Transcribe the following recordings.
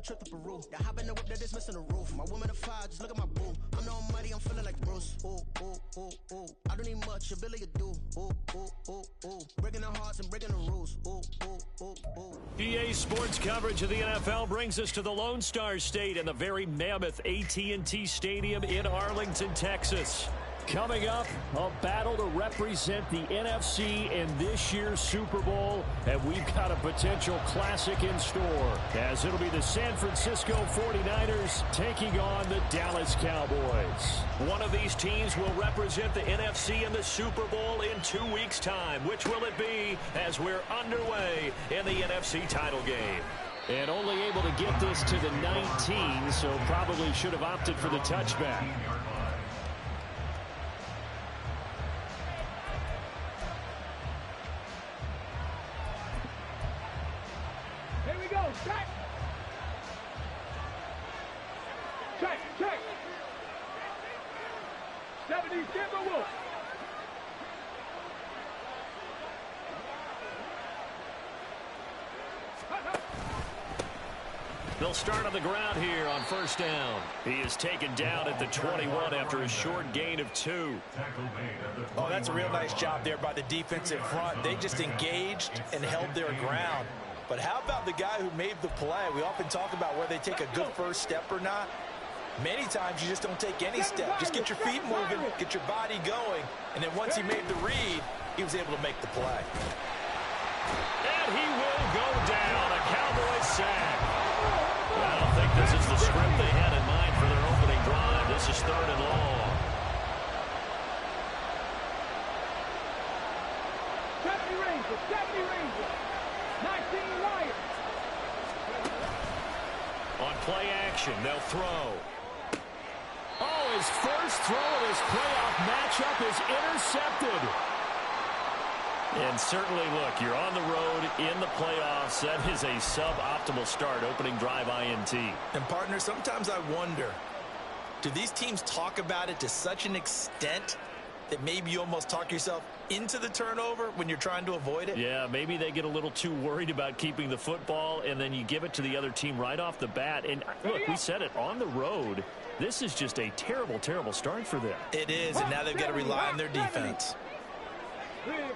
trip to Peru. The hop in the whip that is missing the roof. My woman a fire, just look at my boo. I'm the almighty, I'm feeling like Bruce. Ooh, ooh, ooh, ooh. I don't need much, your Billy a do. Ooh, ooh, ooh, ooh. Breaking the hearts and breaking the rules. Ooh, ooh, ooh, ooh. EA Sports coverage of the NFL brings us to the Lone Star State and the very mammoth AT&T Stadium in Arlington, Texas. Coming up, a battle to represent the NFC in this year's Super Bowl, and we've got a potential classic in store, as it'll be the San Francisco 49ers taking on the Dallas Cowboys. One of these teams will represent the NFC in the Super Bowl in 2 weeks' time. Which will it be as we're underway in the NFC title game? And only able to get this to the 19, so probably should have opted for the touchback. Check. 70 Timberwolves. They'll start on the ground here on first down. He is taken down at the 21 after a short gain of 2. Oh, that's a real nice job there by the defensive front. They just engaged and held their ground. But how about the guy who made the play? We often talk about whether they take a good first step or not. Many times you just don't take any step. Just get your feet moving, get your body going, and then once he made the read, he was able to make the play. And he will go down, a Cowboys sack. I don't think this is the script they had in mind for their opening drive. This is 3rd and long. 70 Rangers. 19 Lions. On play action, they'll throw. Oh, his first throw of his playoff matchup is intercepted. And certainly, look, you're on the road in the playoffs. That is a suboptimal start, opening drive INT. And, partner, sometimes I wonder, do these teams talk about it to such an extent that maybe you almost talk yourself into the turnover when you're trying to avoid it? Yeah, maybe they get a little too worried about keeping the football, and then you give it to the other team right off the bat. And, look, we said it, on the road, this is just a terrible, terrible start for them. It is, and now they've got to rely on their defense.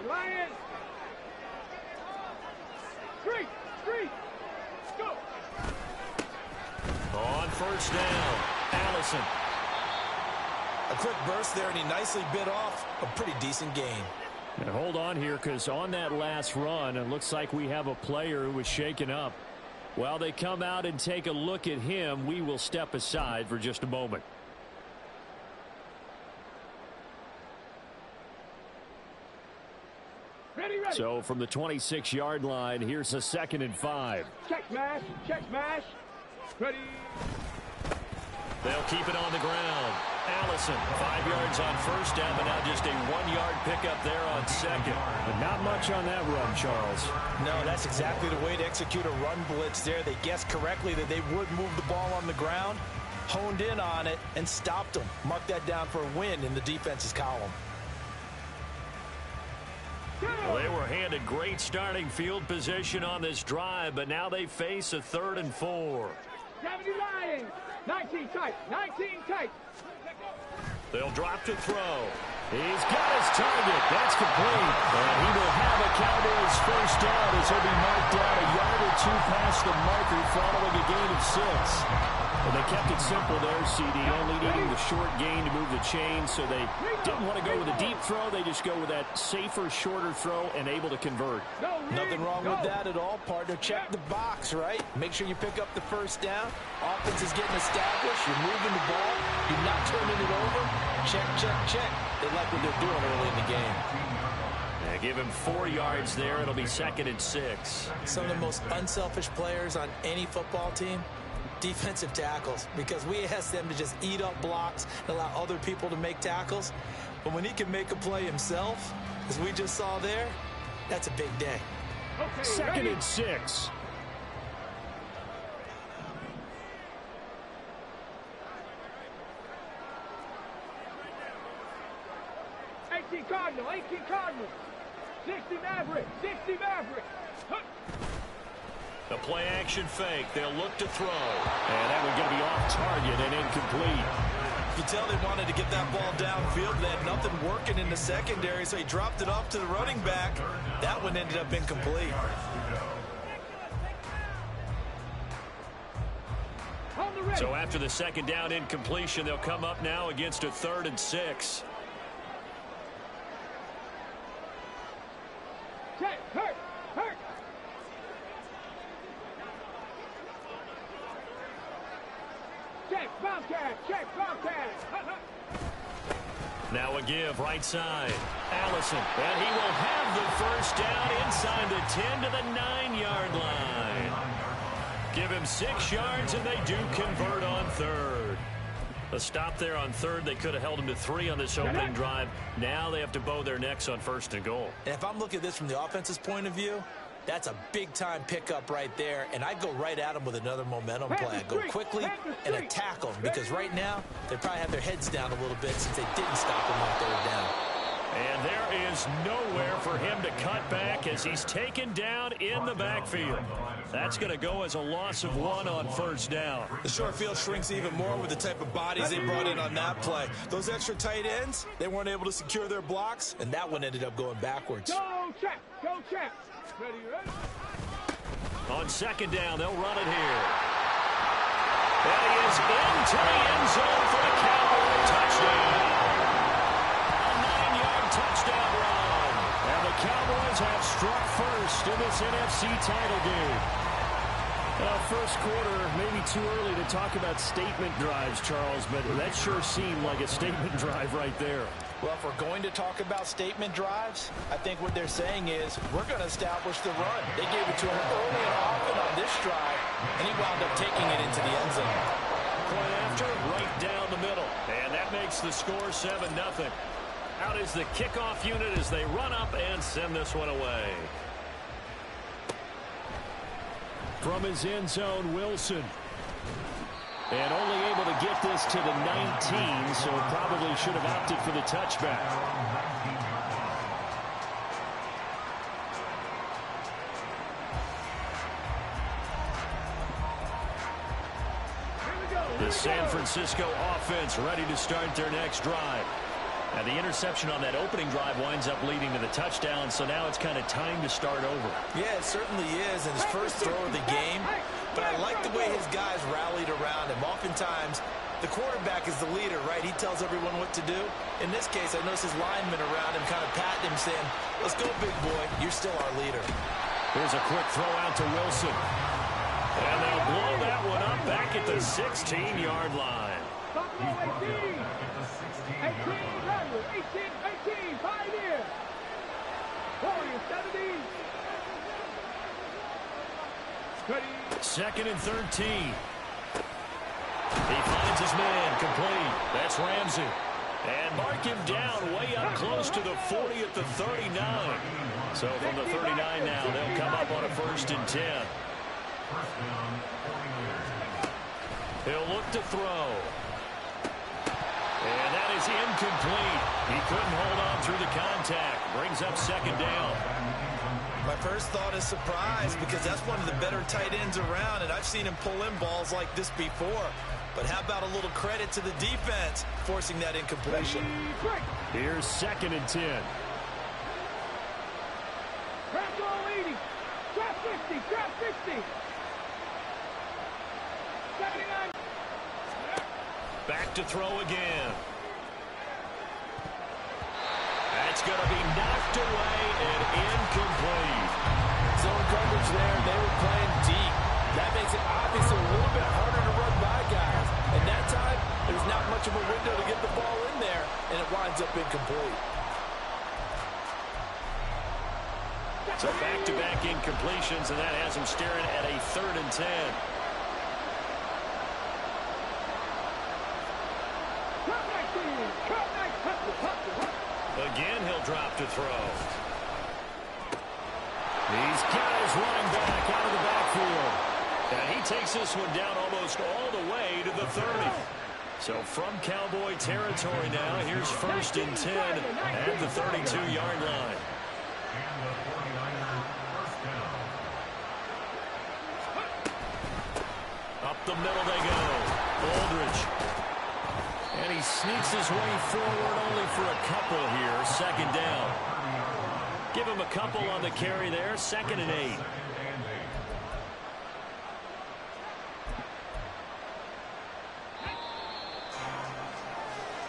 Lions. Street. Go. On first down, Allison. A quick burst there, and he nicely bit off a pretty decent gain. And hold on here, because on that last run, it looks like we have a player who was shaken up. While they come out and take a look at him, we will step aside for just a moment. Ready. So from the 26-yard line, here's a 2nd and 5. Check smash. Ready. They'll keep it on the ground. Allison, 5 yards on first down, but now just a 1-yard pickup there on 2nd. But not much on that run, Charles. No, that's exactly the way to execute a run blitz there. They guessed correctly that they would move the ball on the ground, honed in on it, and stopped them. Mark that down for a win in the defense's column. Well, they were handed great starting field position on this drive, but now they face a 3rd and 4. 70 Lions. 19 tight. They'll drop to throw. He's got his target. That's complete. And he will have a Cowboys first down as he'll be marked down a yard or 2 past the marker following a gain of 6. And they kept it simple there, CD, only needing the short gain to move the chain, so they didn't want to go with a deep throw. They just go with that safer, shorter throw and able to convert. Nothing wrong with that at all, partner. Check the box, right? Make sure you pick up the first down. Offense is getting established. You're moving the ball. You're not turning it over. Check. They like what they're doing early in the game. Yeah, give him 4 yards there. It'll be 2nd and 6. Some of the most unselfish players on any football team, defensive tackles, because we ask them to just eat up blocks and allow other people to make tackles. But when he can make a play himself, as we just saw there, that's a big day. Okay, 2nd and 6. Cardinals. 60 Mavericks. The play action fake. They'll look to throw. And that one's going to be off target and incomplete. You can tell they wanted to get that ball downfield. They had nothing working in the secondary, so he dropped it off to the running back. That one ended up incomplete. So after the second down incompletion, they'll come up now against a 3rd and 6. Check, hurt. Check, Bobcat. Now a give right side. Allison, and he will have the first down inside the 10 to the 9-yard line. Give him 6 yards, and they do convert on 3rd. A stop there on 3rd. They could have held him to 3 on this opening drive. Now they have to bow their necks on 1st and goal. And if I'm looking at this from the offense's point of view, that's a big-time pickup right there, and I'd go right at him with another momentum play. I'd go quickly and attack them, because right now they probably have their heads down a little bit since they didn't stop him on 3rd down. And there is nowhere for him to cut back as he's taken down in the backfield. That's going to go as a loss of 1 on 1st down. The short field shrinks even more with the type of bodies they brought in on that play. Those extra tight ends, they weren't able to secure their blocks, and that one ended up going backwards. Go, check. Ready. On 2nd down, they'll run it here. And he is into the end zone for the Cowboy touchdown. A 9-yard touchdown run. And the Cowboys have struck first in this NFC title game. First quarter, maybe too early to talk about statement drives, Charles, but that sure seemed like a statement drive right there. Well, if we're going to talk about statement drives, I think what they're saying is we're going to establish the run. They gave it to him early and often on this drive, and he wound up taking it into the end zone. Point after, right down the middle. And that makes the score 7-0. Out is the kickoff unit as they run up and send this one away. From his end zone, Wilson. And only able to get this to the 19, so probably should have opted for the touchback. The San Francisco offense ready to start their next drive. And the interception on that opening drive winds up leading to the touchdown, so now it's kind of time to start over. Yeah, it certainly is, and his first throw of the game. But I like the way his guys rallied around him. Oftentimes, the quarterback is the leader, right? He tells everyone what to do. In this case, I noticed his linemen around him kind of patting him, saying, "Let's go, big boy. You're still our leader." Here's a quick throw out to Wilson. And they'll blow that one up back at the 16-yard line. 18, 5 years. Warriors, 17. 2nd and 13. He finds his man complete. That's Ramsey. And mark him down way up close to the 40 at the 39. So from the 39 now, they'll come up on a 1st and 10. He'll look to throw. And that is incomplete. He couldn't hold on through the contact. Brings up 2nd down. My first thought is surprise, because that's one of the better tight ends around, and I've seen him pull in balls like this before. But how about a little credit to the defense forcing that incompletion? Here's 2nd and 10. Trap goal 80. Trap 50. Trap 50. 79. Back to throw again. That's going to be knocked away and incomplete. Zone coverage there. They were playing deep. That makes it obviously a little bit harder to run by guys. And that time, there's not much of a window to get the ball in there, and it winds up incomplete. So back-to-back incompletions, and that has him staring at a 3rd and 10. Again, he'll drop to throw. These guys running back out of the backfield. And he takes this one down almost all the way to the 30. So from Cowboy territory now, here's 1st and 10 at the 32-yard line. the middle they go. Aldridge. And he sneaks his way forward only for a couple here. Second down. Give him a couple on the carry there. 2nd and 8.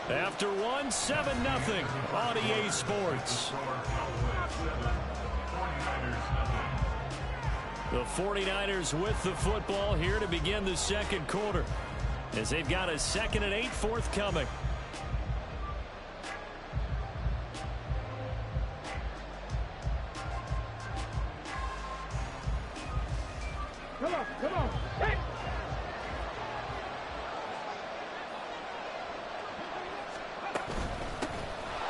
After one, 7-0 on EA Sports. The 49ers with the football here to begin the second quarter, as they've got a 2nd and 8 forthcoming. Come on, come on. Hey!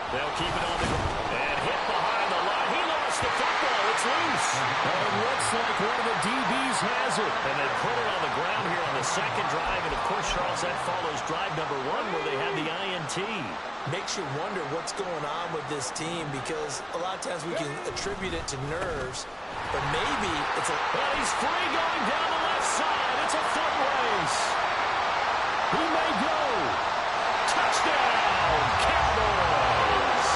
They'll keep it on the ground. And hit behind the line. He lost the football. It's loose. And it looks like one of the DBs has it. And they put it on the ground here on the second drive. And, of course, Charles, that follows drive number 1 where they had the INT. Makes you wonder what's going on with this team, because a lot of times we can attribute it to nerves, but maybe it's a... Well, he's free going down the left side. It's a foot race. He may go. Touchdown, Cowboys.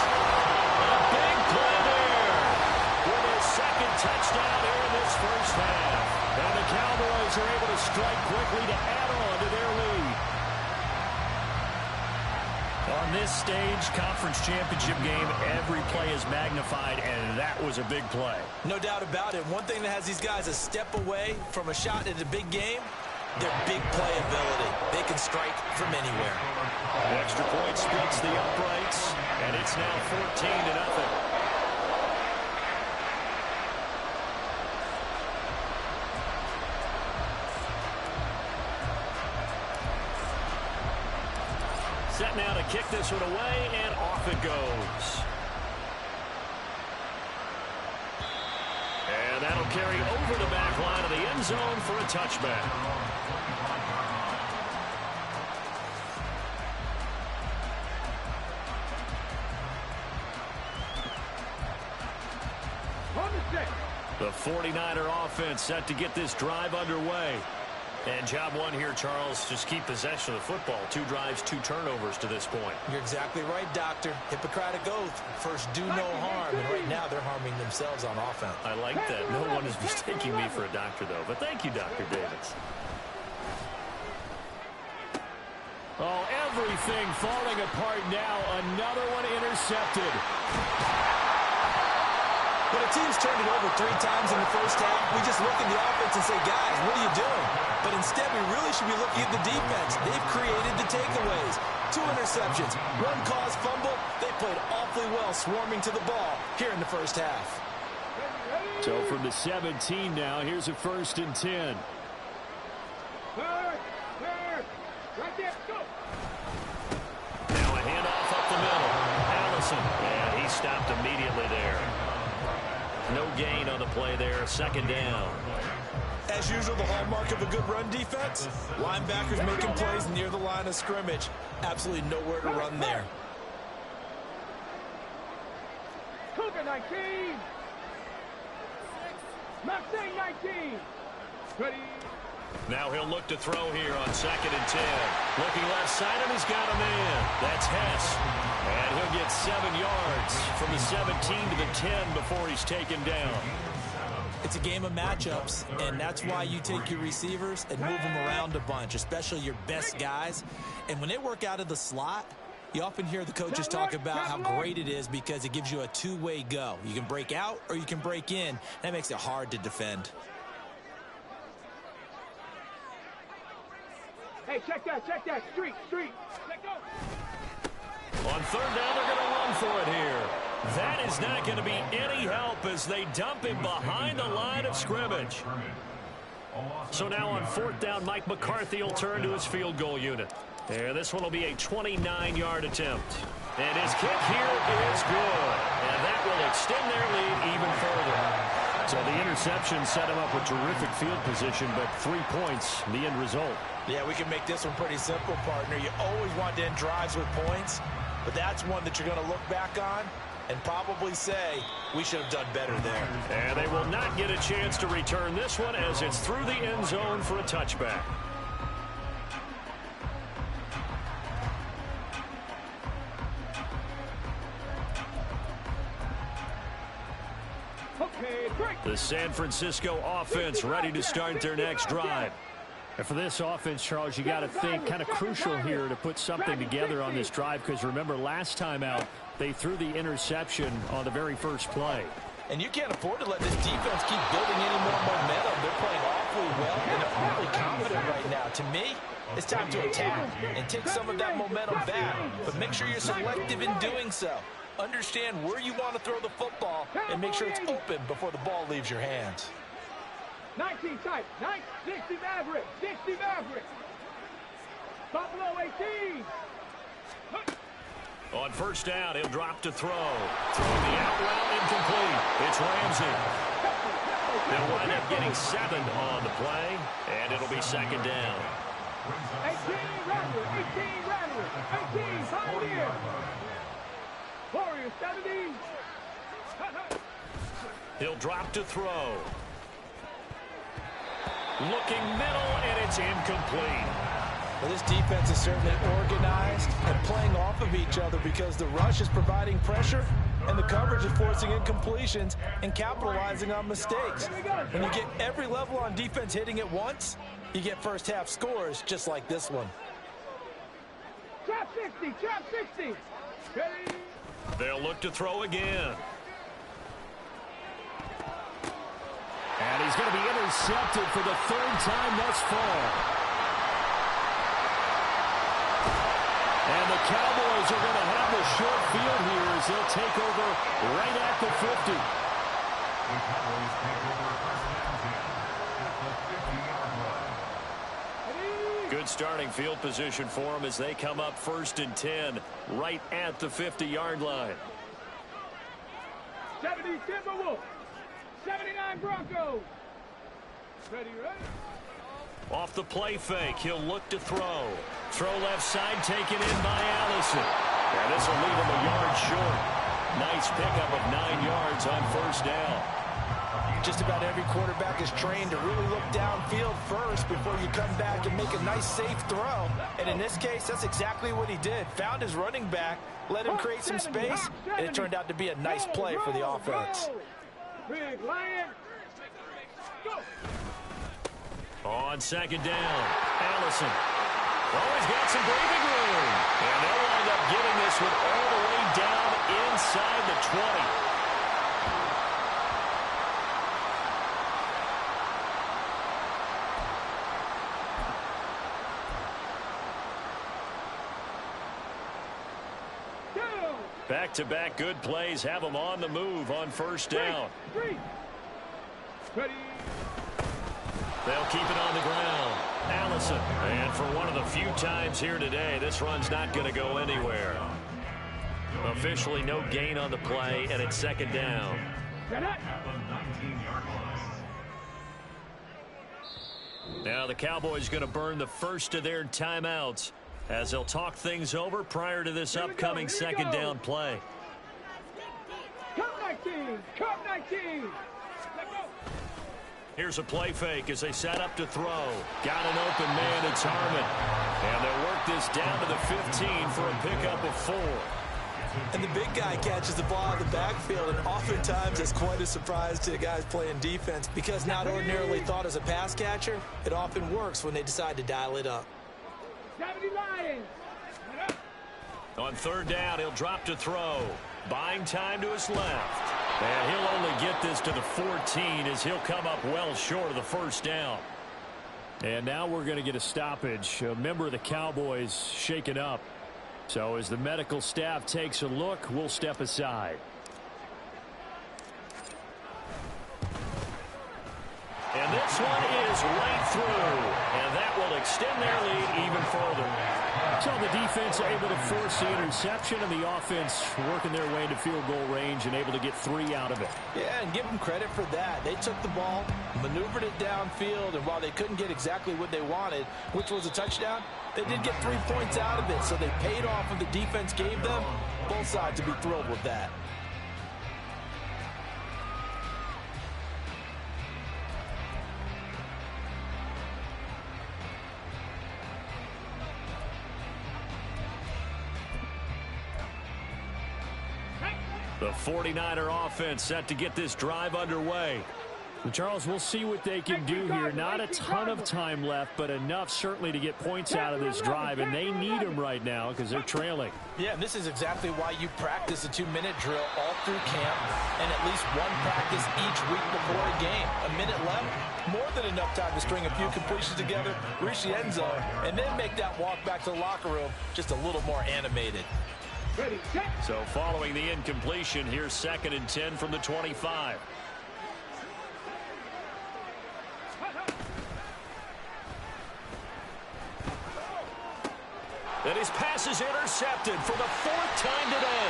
A big play there with his second touchdown here in this first half. And the Cowboys are able to strike quickly to add on to their lead. On this stage, conference championship game, every play is magnified, and that was a big play. No doubt about it. One thing that has these guys a step away from a shot at a big game, their big play ability. They can strike from anywhere. The extra point splits the uprights, and it's now 14-0. Set now to kick this one away, and off it goes. And that'll carry over the back line of the end zone for a touchback. The 49er offense set to get this drive underway. And job 1 here, Charles, just keep possession of the football. 2 drives, 2 turnovers to this point. You're exactly right, Doctor. Hippocratic oath. First, do no harm. And right now, they're harming themselves on offense. I like that. No one is mistaking me for a doctor, though. But thank you, Dr. Davis. Oh, everything falling apart now. Another one intercepted. When a team's turned it over 3 times in the first half, we just look at the offense and say, guys, what are you doing? But instead, we really should be looking at the defense. They've created the takeaways. 2 interceptions, 1 caused fumble. They played awfully well swarming to the ball here in the first half. So from the 17 now, here's a 1st and 10. Right there, go. Now a handoff up the middle. Allison, and he stopped immediately there. No gain on the play there. 2nd down. As usual, the hallmark of a good run defense, linebackers making plays near the line of scrimmage. Absolutely nowhere to run there. Cougar 19. Mustang 19. Ready. Now he'll look to throw here on 2nd and 10. Looking left side, and he's got a man. That's Hess. And he'll get 7 yards from the 17 to the 10 before he's taken down. It's a game of matchups, and that's why you take your receivers and move them around a bunch, especially your best guys. And when they work out of the slot, you often hear the coaches talk about how great it is because it gives you a 2-way go. You can break out or you can break in. That makes it hard to defend. Hey, check that. Street. Let go. On 3rd down, they're going to run for it here. That is not going to be any help as they dump him behind the line of scrimmage. So now on 4th down, Mike McCarthy will turn to his field goal unit. And this one will be a 29-yard attempt. And his kick here is good. And that will extend their lead even further. So the interception set him up with terrific field position, but 3 points, the end result. Yeah, we can make this one pretty simple, partner. You always want to end drives with points, but that's one that you're going to look back on and probably say, we should have done better there. And they will not get a chance to return this one as it's through the end zone for a touchback. The San Francisco offense ready to start their next drive. And for this offense, Charles, you got to think kind of crucial here to put something together on this drive, because remember last time out they threw the interception on the very first play. And you can't afford to let this defense keep building any more momentum. They're playing awfully well, and they're awfully confident right now. To me, it's time to attack and take some of that momentum back, but make sure you're selective in doing so. Understand where you want to throw the football and make sure it's open before the ball leaves your hands. 19 tight, 60 Maverick, 60 Maverick. Buffalo 18. On first down, he'll drop to throw. Throwing the out route, incomplete. It's Ramsey. They'll wind up getting 7 on the play, and it'll be second down. 18 Rattler, 18 Rattler, 18 Pioneer. Warriors 70. He'll drop to throw. Looking middle, and it's incomplete. Well, this defense is certainly organized and playing off of each other because the rush is providing pressure and the coverage is forcing incompletions and capitalizing on mistakes. When you get every level on defense hitting at once, you get first half scores just like this one. Trap 60, trap 60. Ready? They'll look to throw again. And he's going to be intercepted for the 3rd time thus far. And the Cowboys are going to have the short field here as they'll take over right at the 50. The Cowboys take over first down at the 50-yard line. Good starting field position for them as they come up 1st and 10 right at the 50-yard line. 70 Timberwolves, 79 Broncos. Ready, ready. Off the play fake, he'll look to throw. Throw left side, taken in by Allison. And this will leave him a yard short. Nice pickup of 9 yards on first down. Just about every quarterback is trained to really look downfield first before you come back and make a nice, safe throw. And in this case, that's exactly what he did. Found his running back, let him create some space, and it turned out to be a nice play for the offense. Big Lion. Go. On second down, Allison. Oh, he's got some breathing room. And they'll wind up getting this one all the way down inside the 20. Back-to-back good plays have them on the move on first down. Ready. They'll keep it on the ground. Allison. And for one of the few times here today, this run's not going to go anywhere. Officially no gain on the play, and it's second down. Now the Cowboys going to burn the first of their timeouts as they'll talk things over prior to this upcoming second down play. Cup 19, Cup 19. Here's a play fake as they set up to throw. Got an open man, it's Harmon. And they'll work this down to the 15 for a pickup of 4. And the big guy catches the ball out of the backfield, and oftentimes it's quite a surprise to the guys playing defense because not ordinarily thought as a pass catcher, it often works when they decide to dial it up. 70 Lions. On third down, he'll drop to throw. Buying time to his left. And he'll only get this to the 14 as he'll come up well short of the first down. And now we're going to get a stoppage. A member of the Cowboys shaken up. So as the medical staff takes a look, we'll step aside. And this one is right through. And that will extend their lead even further. So the defense able to force the interception, and the offense working their way into field goal range and able to get 3 out of it. Yeah, and give them credit for that. They took the ball, maneuvered it downfield, and while they couldn't get exactly what they wanted, which was a touchdown, they did get 3 points out of it, so they paid off what the defense gave them. Both sides to be thrilled with that. The 49er offense set to get this drive underway. Charles, we'll see what they can do here. Not a ton of time left, but enough certainly to get points out of this drive, and they need them right now because they're trailing. Yeah, and this is exactly why you practice a 2-minute drill all through camp and at least one practice each week before a game. A minute left, more than enough time to string a few completions together, reach the end zone, and then make that walk back to the locker room just a little more animated. So following the incompletion, here's 2nd and 10 from the 25. And his pass is intercepted for the 4th time today.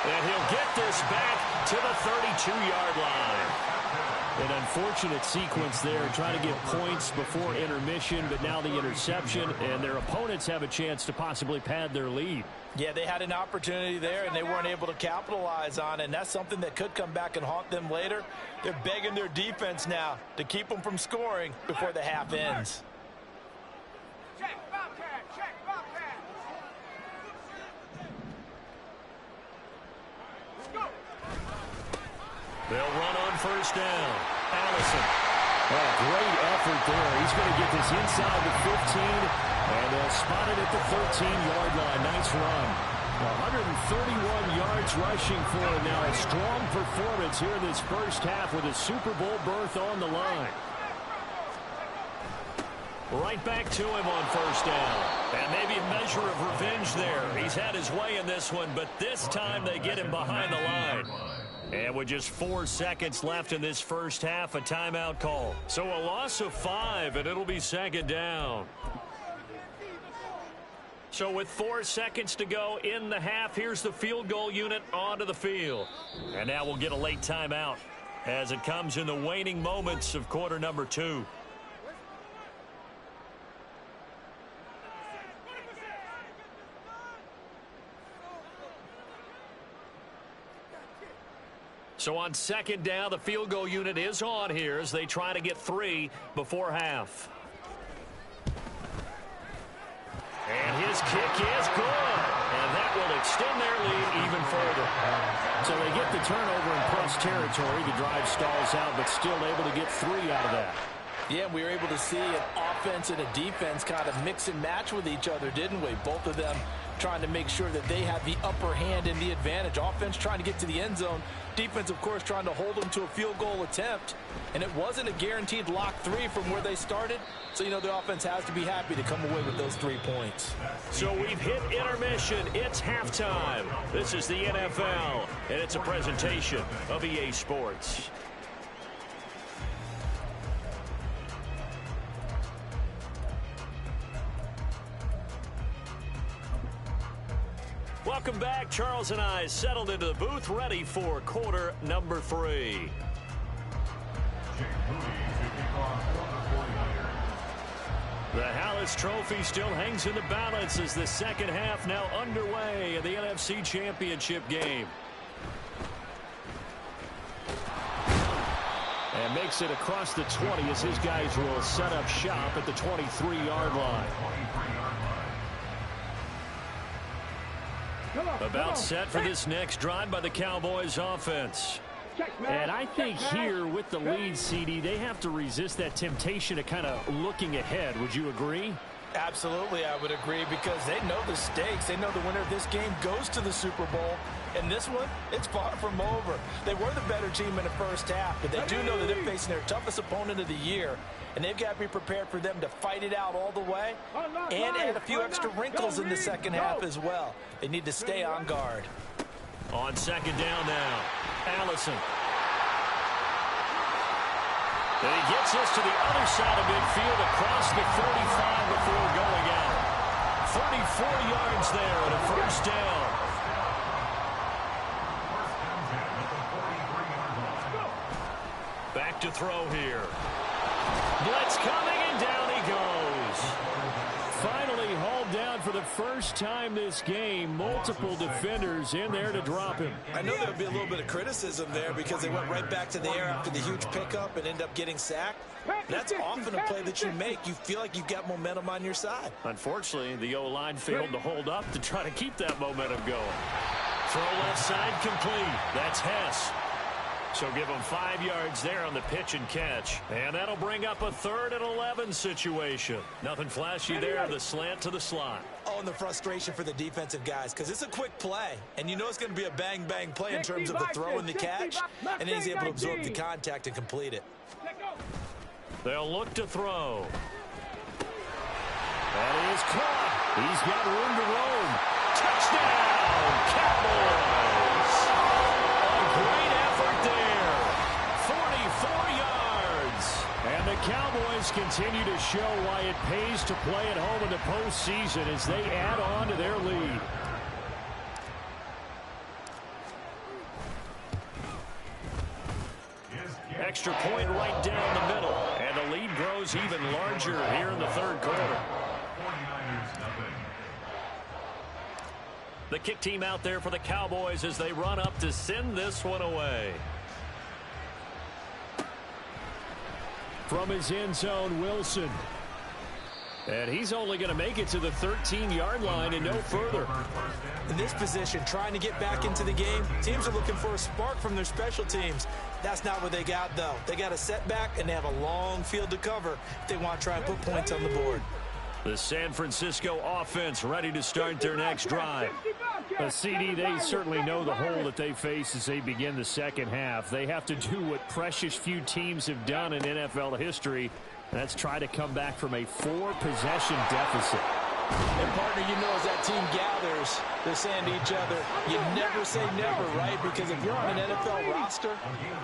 And he'll get this back to the 32-yard line. An unfortunate sequence there, trying to get points before intermission, but now the interception, and their opponents have a chance to possibly pad their lead. Yeah, they had an opportunity there, and they weren't able to capitalize on it, and that's something that could come back and haunt them later. They're begging their defense now to keep them from scoring before the half ends. They'll run on 1st down. Allison. Oh, great effort there. He's going to get this inside the 15, and they'll spot it at the 13-yard line. Nice run. 131 yards rushing for him now. A strong performance here in this first half with a Super Bowl berth on the line. Right back to him on 1st down. And maybe a measure of revenge there. He's had his way in this one, but this time they get him behind the line. And with just 4 seconds left in this first half, a timeout call. So a loss of 5, and it'll be 2nd down. So with 4 seconds to go in the half, here's the field goal unit onto the field. And now we'll get a late timeout as it comes in the waning moments of quarter number 2. So on 2nd down, the field goal unit is on here as they try to get 3 before half. And his kick is good. And that will extend their lead even further. So they get the turnover in plus territory. The drive stalls out, but still able to get 3 out of that. Yeah, we were able to see an offense and a defense kind of mix and match with each other, didn't we? Both of them trying to make sure that they have the upper hand and the advantage. Offense trying to get to the end zone. Defense, of course, trying to hold them to a field goal attempt. And it wasn't a guaranteed lock 3 from where they started. So, you know, the offense has to be happy to come away with those 3 points. So we've hit intermission. It's halftime. This is the NFL, and it's a presentation of EA Sports. Welcome back. Charles and I settled into the booth, ready for quarter number 3. The Hallis Trophy still hangs in the balance as the second half now underway in the NFC Championship game. And makes it across the 20 as his guys will set up shop at the 23-yard line. About set for this next drive by the Cowboys offense. And I think here with the lead, CD, they have to resist that temptation of kind of looking ahead. Would you agree? Absolutely, I would agree, because they know the stakes. They know the winner of this game goes to the Super Bowl. And this one, it's far from over. They were the better team in the first half, but they do know that they're facing their toughest opponent of the year. And they've got to be prepared for them to fight it out all the way and add a few extra wrinkles in the second half as well. They need to stay on guard. On 2nd down now, Allison. And he gets us to the other side of midfield across the 45 before going out. 34 yards there and a first down. Back to throw here. Blitz coming, and down he goes. Finally hauled down for the first time this game. Multiple defenders in there to drop him. I know there would be a little bit of criticism there because they went right back to the air after the huge pickup and end up getting sacked. That's often a play that you make. You feel like you've got momentum on your side. Unfortunately, the O-line failed to hold up to try to keep that momentum going. Throw left side complete. That's Hess. So give them 5 yards there on the pitch and catch. And that'll bring up a 3rd and 11 situation. Nothing flashy there, the slant to the slot. Oh, and the frustration for the defensive guys, because it's a quick play, and you know it's going to be a bang-bang play in terms of the throw and the catch, and then he's able to absorb the contact and complete it. They'll look to throw. That is caught. He's got room to roam. Touchdown, Cowboys! A great effort there. 44 yards. And the Cowboys continue to show why it pays to play at home in the postseason as they add on to their lead. Extra point right down the middle. And the lead grows even larger here in the 3rd quarter. The kick team out there for the Cowboys as they run up to send this one away. From his end zone, Wilson. And he's only going to make it to the 13-yard line and no further. In this position, trying to get back into the game, teams are looking for a spark from their special teams. That's not what they got, though. They got a setback, and they have a long field to cover if they want to try and put points on the board. The San Francisco offense ready to start their next drive. A CD, they certainly know the hole that they face as they begin the second half. They have to do what precious few teams have done in NFL history. That's try to come back from a 4-possession deficit. And, partner, you know as that team gathers, they're saying to each other, you never say never, right? Because if you're on an NFL roster,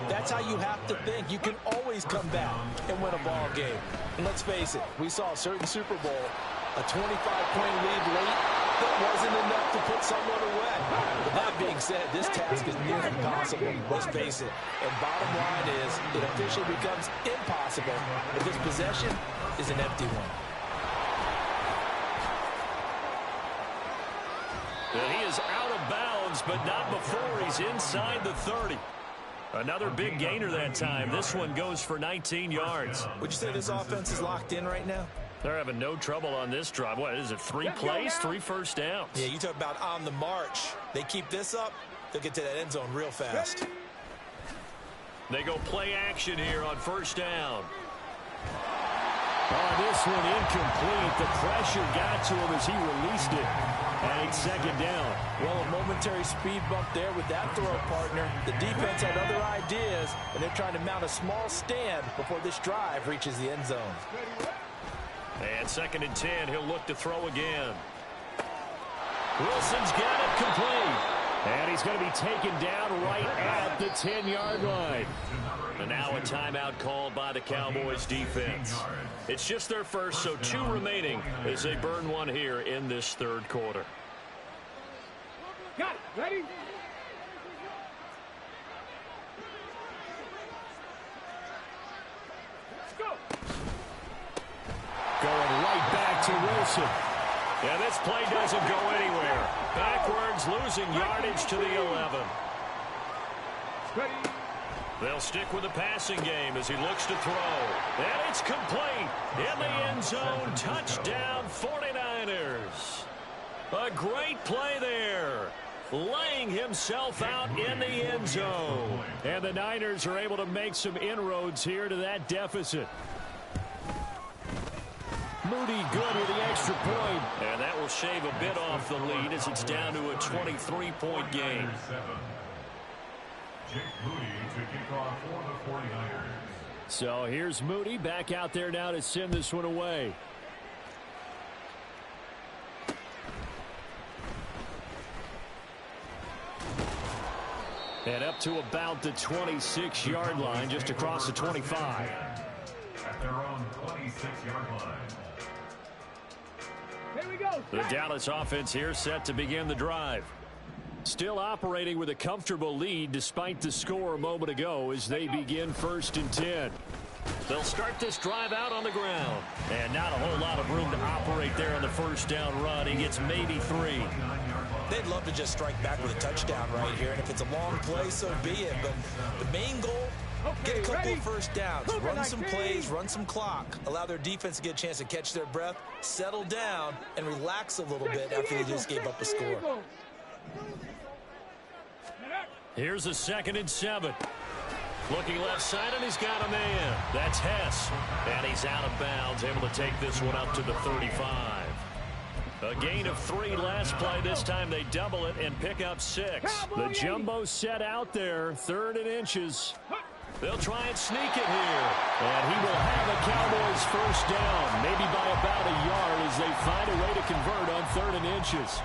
that's how you have to think. You can always come back and win a ball game. And let's face it, we saw a certain Super Bowl, a 25-point lead late that wasn't enough to put someone away. But that being said, this task is near impossible. Let's face it. And bottom line is, it officially becomes impossible if this possession is an empty one. And he is out of bounds, but not before he's inside the 30. Another big gainer that time. This one goes for 19 yards. Would you say this offense is locked in right now? They're having no trouble on this drive. What is it, 3 plays, 3 first downs? Yeah, you talk about on the march. They keep this up, they'll get to that end zone real fast. They go play action here on first down. Oh, this one incomplete. The pressure got to him as he released it. And it's second down. Well, a momentary speed bump there with that throw, partner. The defense had other ideas, and they're trying to mount a small stand before this drive reaches the end zone. And 2nd and 10, he'll look to throw again. Wilson's got it complete. And he's going to be taken down right at the 10-yard line. And now a timeout called by the Cowboys defense. It's just their first, so 2 remaining as they burn one here in this 3rd quarter. Got it. Ready? Let's go. Going right back to Wilson. Yeah, this play doesn't go anywhere. Backwards, losing yardage to the 11. Ready? They'll stick with the passing game as he looks to throw. And it's complete. In the end zone, touchdown 49ers. A great play there. Laying himself out in the end zone. And the Niners are able to make some inroads here to that deficit. Moody good with the extra point. And that will shave a bit off the lead as it's down to a 23-point game. Jake Moody to kick off for the 49ers. So here's Moody back out there now to send this one away. And up to about the 26-yard line, just across the 25. At their own 26-yard line. Here we go. The Dallas offense here set to begin the drive. Still operating with a comfortable lead despite the score a moment ago as they begin 1st and 10. They'll start this drive out on the ground. And not a whole lot of room to operate there on the first down run. He gets maybe 3. They'd love to just strike back with a touchdown right here, and if it's a long play, so be it. But the main goal, get a couple of first downs, run some plays, run some clock, allow their defense to get a chance to catch their breath, settle down, and relax a little bit after they just gave up a score. Here's a 2nd and 7. Looking left side, and he's got a man. That's Hess. And he's out of bounds, able to take this one up to the 35. A gain of 3 last play. This time they double it and pick up 6. The jumbo set out there, 3rd and inches. They'll try and sneak it here. And he will have a Cowboys first down, maybe by about a yard as they find a way to convert on 3rd and inches.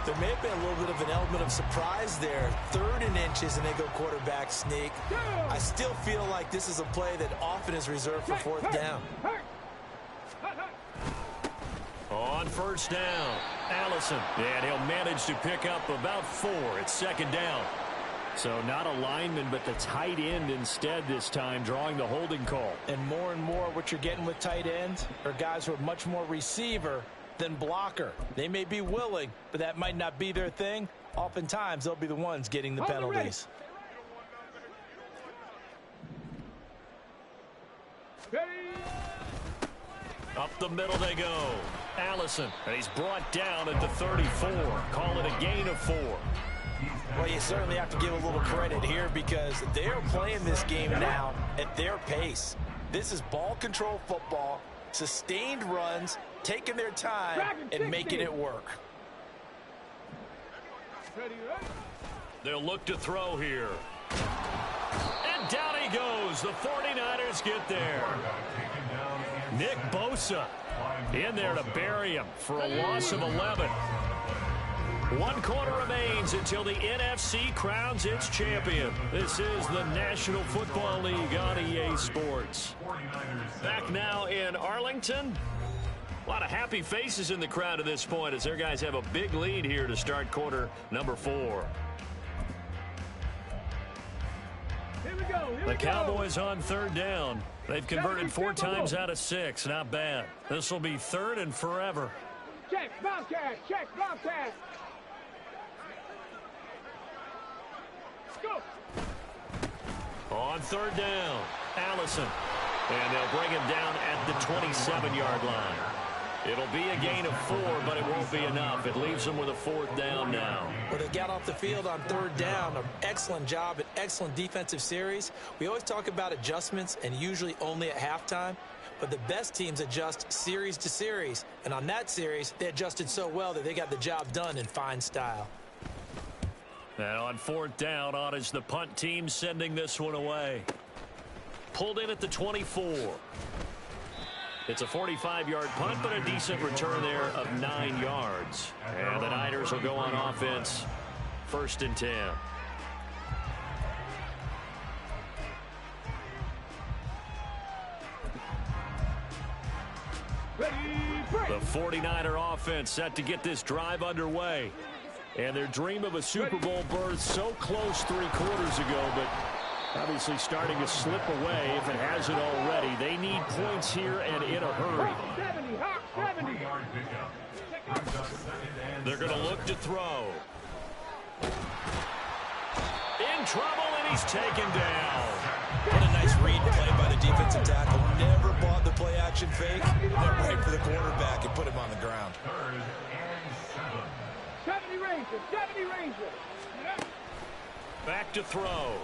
There may have been a little bit of an element of surprise there. 3rd and inches, and they go quarterback sneak. I still feel like this is a play that often is reserved for 4th down. On 1st down, Allison. And he'll manage to pick up about 4. It's 2nd down. So not a lineman, but the tight end instead this time, drawing the holding call. And more what you're getting with tight ends are guys who are much more receiver than blocker. They may be willing, but that might not be their thing. Oftentimes, they'll be the ones getting the penalties. Up the middle they go. Allison, and he's brought down at the 34. Call it a gain of 4. Well, you certainly have to give a little credit here because they're playing this game now at their pace. This is ball control football, sustained runs, taking their time and making it work. They'll look to throw here. And down he goes. The 49ers get there. Nick Bosa in there to bury him for a loss of 11. 1 quarter remains until the NFC crowns its champion. This is the National Football League on EA Sports. Back now in Arlington. A lot of happy faces in the crowd at this point as their guys have a big lead here to start quarter number 4. The Cowboys on 3rd down. They've converted 4 times out of 6. Not bad. This will be 3rd and forever. Check, Bobcat. Check, Bobcat. Go. On 3rd down, Allison. And they'll bring him down at the 27-yard line. It'll be a gain of 4, but it won't be enough. It leaves them with a 4th down now. Well, they got off the field on 3rd down. An excellent job, an excellent defensive series. We always talk about adjustments, and usually only at halftime. But the best teams adjust series to series. And on that series, they adjusted so well that they got the job done in fine style. And on 4th down, on is the punt team sending this one away. Pulled in at the 24. It's a 45-yard punt, but a decent return there of 9 yards. And the Niners will go on offense, 1st and 10. The 49er offense set to get this drive underway. And their dream of a Super Bowl berth so close 3 quarters ago, but obviously starting to slip away if it hasn't already. They need points here and in a hurry. 70. They're going to look to throw. In trouble, and he's taken down. What a nice read play by the defensive tackle. Never bought the play-action fake. Went right for the quarterback and put him on the ground. 70 Ranger. Back to throw.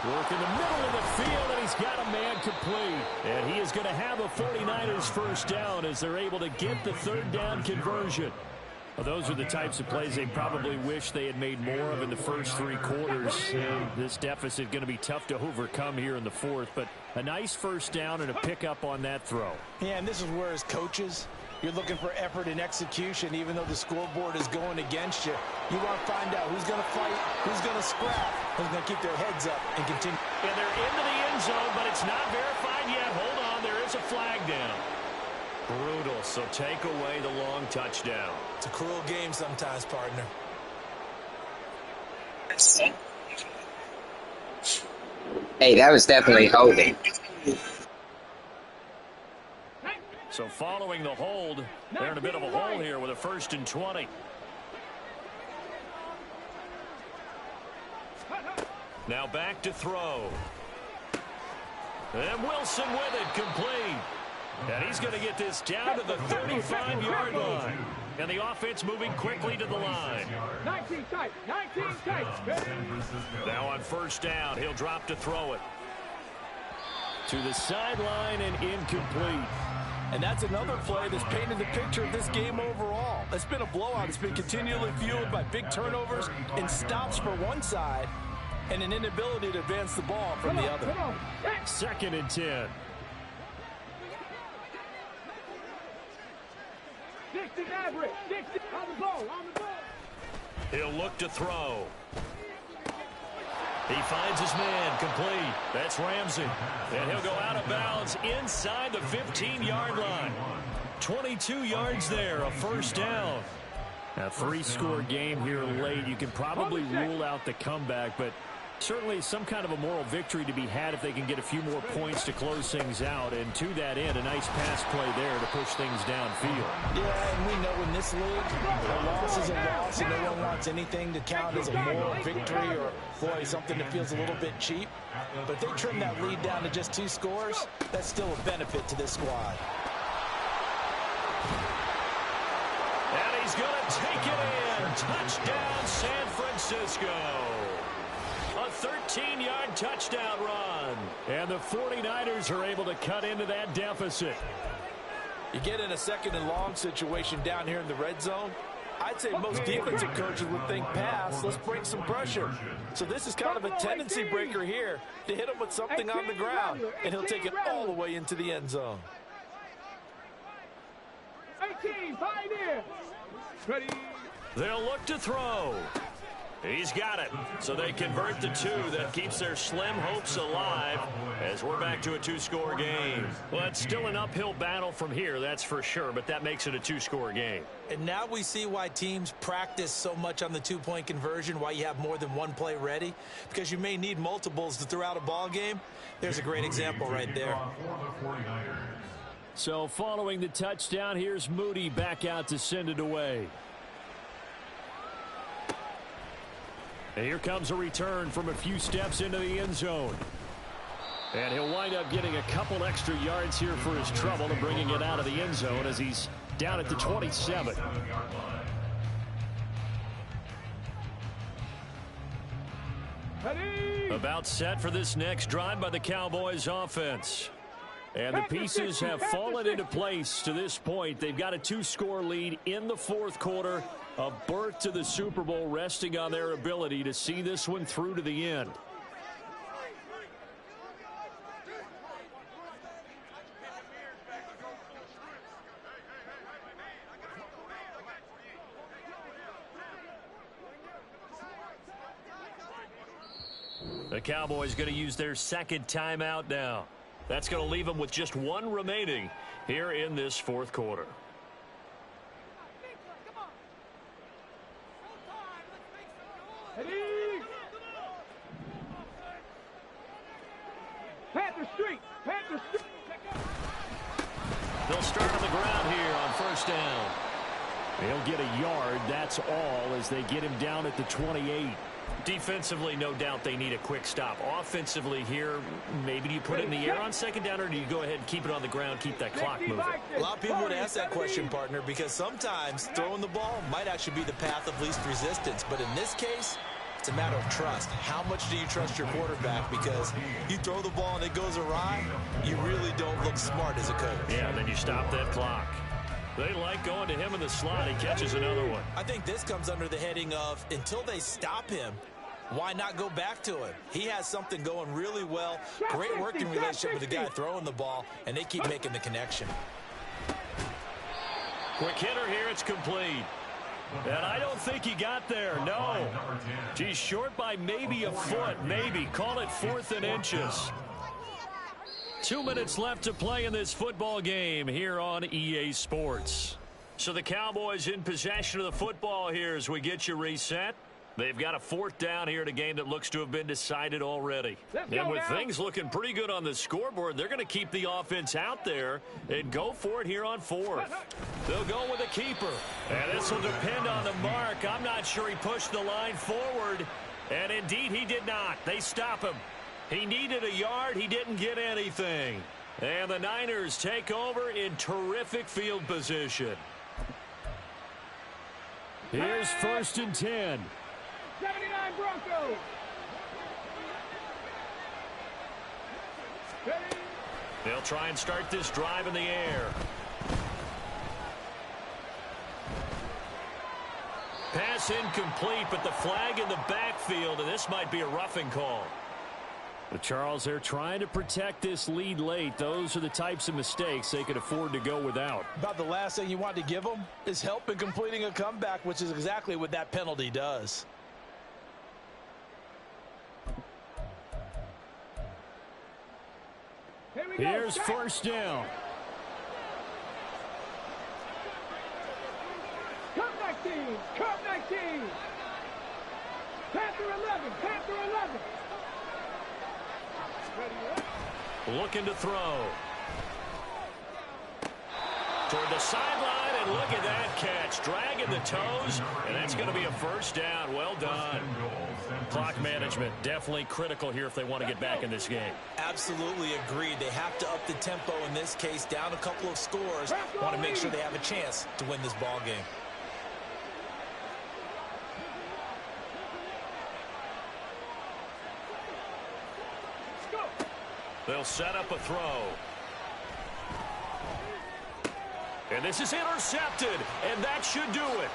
Work in the middle of the field, and he's got a man complete. And he is going to have a 49ers first down as they're able to get the 3rd down conversion. Well, those are the types of plays they probably wish they had made more of in the first 3 quarters. This deficit going to be tough to overcome here in the 4th, but a nice first down and a pickup on that throw. Yeah, and this is where as coaches, you're looking for effort and execution, even though the scoreboard is going against you. You want to find out who's going to fight, who's going to scrap, who's going to keep their heads up and continue. And they're into the end zone, but it's not verified yet. Hold on, there is a flag down. Brutal, so take away the long touchdown. It's a cruel game sometimes, partner. Hey, that was definitely holding. So following the hold, they're in a bit of a hole here with a 1st and 20. Now back to throw. And Wilson with it, complete. And he's going to get this down to the 35-yard line. And the offense moving quickly to the line. 19 tight. 19 tight. Now on first down, he'll drop to throw it. To the sideline and incomplete. And that's another play that's painted the picture of this game overall. It's been a blowout. It's been continually fueled by big turnovers and stops for one side and an inability to advance the ball from the other. 2nd and 10. 60 average. 60 on the ball. On the ball. He'll look to throw. He finds his man, complete. That's Ramsey. And he'll go out of bounds inside the 15-yard line. 22 yards there, a first down. A 3-score game here late. You can probably rule out the comeback, but certainly some kind of a moral victory to be had if they can get a few more points to close things out. And to that end, a nice pass play there to push things downfield. Yeah, and we know in this league, a loss is a loss, and no one wants anything to count as a moral victory or, boy, something that feels a little bit cheap. But if they trim that lead down to just 2 scores, that's still a benefit to this squad. And he's going to take it in. Touchdown, San Francisco. A 13-yard touchdown run. And the 49ers are able to cut into that deficit. You get in a 2nd and long situation down here in the red zone. I'd say most defensive coaches would think pass. Let's bring some pressure. So this is kind of a tendency breaker here to hit him with something on the ground. And he'll take it all the way into the end zone. 18, pioneer. Ready. They'll look to throw. He's got it. So they convert the 2. That keeps their slim hopes alive as we're back to a 2-score game. Well, it's still an uphill battle from here, that's for sure, but that makes it a 2-score game. And now we see why teams practice so much on the 2-point conversion, why you have more than one play ready, because you may need multiples to throw out a ball game. There's a great example right there. So following the touchdown, here's Moody back out to send it away. And here comes a return from a few steps into the end zone. And he'll wind up getting a couple extra yards here for his trouble and bringing it out of the end zone as he's down at the 27. Ready. About set for this next drive by the Cowboys offense. And the pieces have fallen into place to this point. They've got a 2-score lead in the 4th quarter. A berth to the Super Bowl resting on their ability to see this one through to the end. The Cowboys going to use their 2nd timeout now. That's going to leave them with just 1 remaining here in this 4th quarter. Ready. Panther Street. Panther Street. They'll start on the ground here on first down. They'll get a yard, that's all, as they get him down at the 28. Defensively, no doubt they need a quick stop. Offensively here, maybe do you put it in the air on 2nd down, or do you go ahead and keep it on the ground, keep that clock moving? A lot of people would ask that question, partner, because sometimes throwing the ball might actually be the path of least resistance. But in this case, it's a matter of trust. How much do you trust your quarterback? Because you throw the ball and it goes awry, you really don't look smart as a coach. Yeah, then you stop that clock. They like going to him in the slot. He catches another one. I think this comes under the heading of, until they stop him, why not go back to him? He has something going really well. Great working relationship with the guy throwing the ball, and they keep making the connection. Quick hitter here. It's complete. And I don't think he got there. No. He's short by maybe a foot. Maybe. Call it 4th and inches. 2 minutes left to play in this football game here on EA Sports. So the Cowboys in possession of the football here as we get you reset. They've got a 4th down here in a game that looks to have been decided already. And with things looking pretty good on the scoreboard, they're going to keep the offense out there and go for it here on 4th. They'll go with a keeper. And this will depend on the mark. I'm not sure he pushed the line forward. And indeed, he did not. They stop him. He needed a yard. He didn't get anything. And the Niners take over in terrific field position. Here's 1st and 10. 79 Broncos. They'll try and start this drive in the air. Pass incomplete, but the flag in the backfield, and this might be a roughing call. But Charles, they're trying to protect this lead late. Those are the types of mistakes they could afford to go without. About the last thing you want to give them is help in completing a comeback, which is exactly what that penalty does. Here's 1st down. Cup 19. Cup 19. Panther 11. Panther 11. Looking to throw. Toward the sideline, and look at that catch. Dragging the toes, and that's going to be a 1st down. Well done. Clock management, definitely critical here if they want to get back in this game. Absolutely agreed. They have to up the tempo in this case, down a couple of scores. Want to make sure they have a chance to win this ball game. They'll set up a throw. And this is intercepted, and that should do it.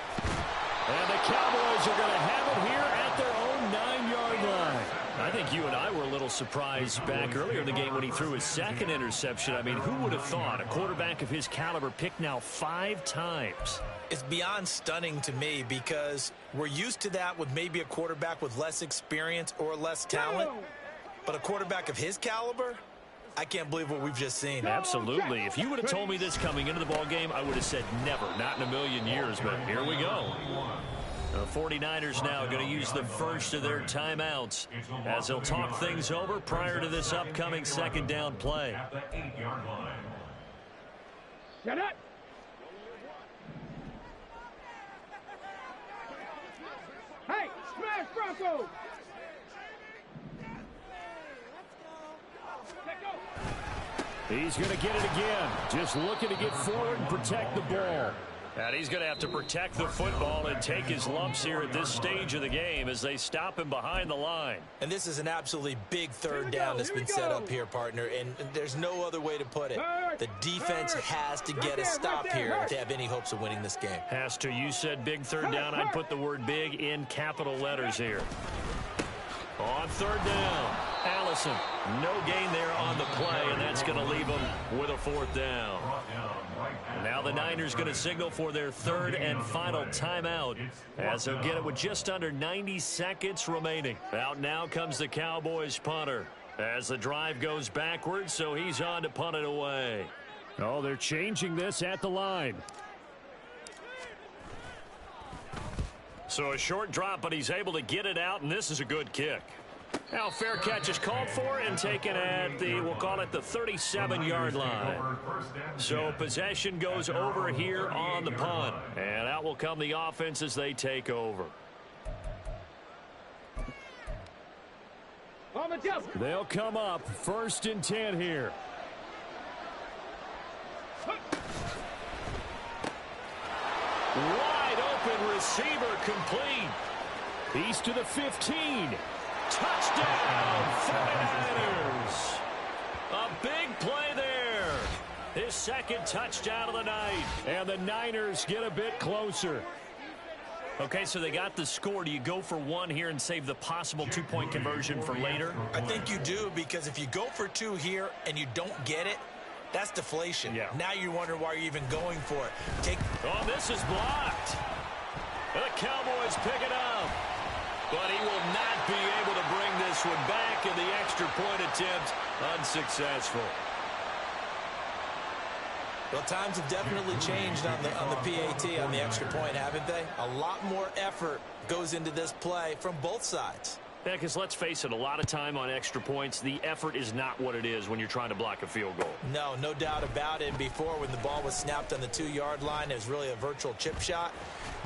And the Cowboys are going to have it here at their own 9-yard line. I think you and I were a little surprised back earlier in the game when he threw his 2nd interception. I mean, who would have thought a quarterback of his caliber picked now 5 times? It's beyond stunning to me because we're used to that with maybe a quarterback with less experience or less talent. But a quarterback of his caliber, I can't believe what we've just seen. Absolutely. If you would have told me this coming into the ball game, I would have said never, not in a million years. But here we go. The 49ers now going to use the first of their timeouts as they'll talk things over prior to this upcoming 2nd down play. Shut up. Hey, smash Broncos. He's going to get it again. Just looking to get forward and protect the ball. And he's going to have to protect the football and take his lumps here at this stage of the game as they stop him behind the line. And this is an absolutely big 3rd down that's been set up here, partner, and there's no other way to put it. The defense has to get a stop here if they have any hopes of winning this game. Has to. You said big 3rd down. I'd put the word big in capital letters here. On 3rd down, Allison. No gain there on the play, and that's going to leave them with a 4th down. Now the Niners going to signal for their 3rd and final timeout as they'll get it with just under 90 seconds remaining. Out now comes the Cowboys punter as the drive goes backwards, so he's on to punt it away. Oh, they're changing this at the line. So a short drop, but he's able to get it out, and this is a good kick. Now fair catch is called for and taken at the, we'll call it the 37-yard line. So possession goes over here on the punt. And out will come the offense as they take over. They'll come up 1st and 10 here. Wide open receiver complete. He's to the 15. Touchdown, 49ers. A big play there. His 2nd touchdown of the night. And the Niners get a bit closer. Okay, so they got the score. Do you go for 1 here and save the possible 2-point conversion for later? I think you do, because if you go for 2 here and you don't get it, that's deflation. Yeah. Now you wonder why you're even going for it. Oh, this is blocked. The Cowboys pick it up. But he will not be able to bring this one back, and the extra point attempt unsuccessful. Well, times have definitely changed on the PAT, on the extra point, haven't they? A lot more effort goes into this play from both sides. Yeah, because let's face it, a lot of time on extra points, the effort is not what it is when you're trying to block a field goal. No doubt about it. Before, when the ball was snapped on the 2-yard line, it was really a virtual chip shot.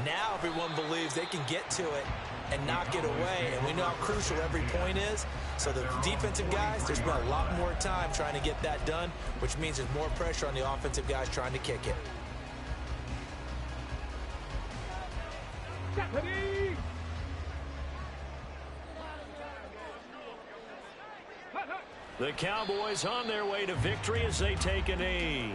Now everyone believes they can get to it and knock it away, and we know how crucial every point is. So the defensive guys, there's been a lot more time trying to get that done, which means there's more pressure on the offensive guys trying to kick it. Ready. The Cowboys on their way to victory as they take a knee.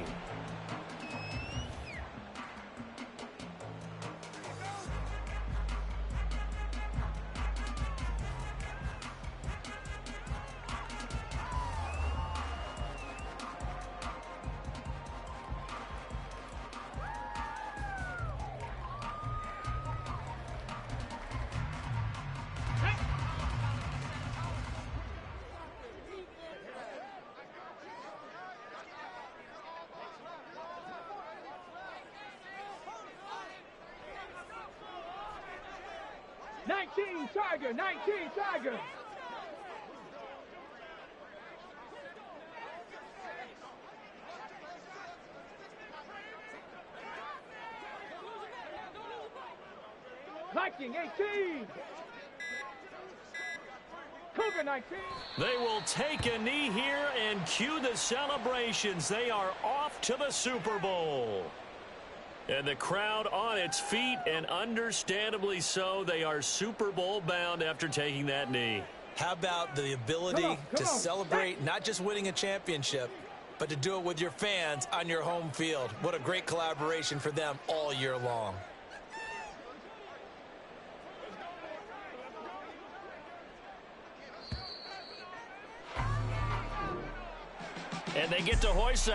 Tiger, 19 Tiger. Viking 18. Cougar 19. They will take a knee here and cue the celebrations. They are off to the Super Bowl. And the crowd on its feet, and understandably so. They are Super Bowl bound after taking that knee. How about the ability to celebrate not just winning a championship, but to do it with your fans on your home field? What a great collaboration for them all year long. And they get to hoist the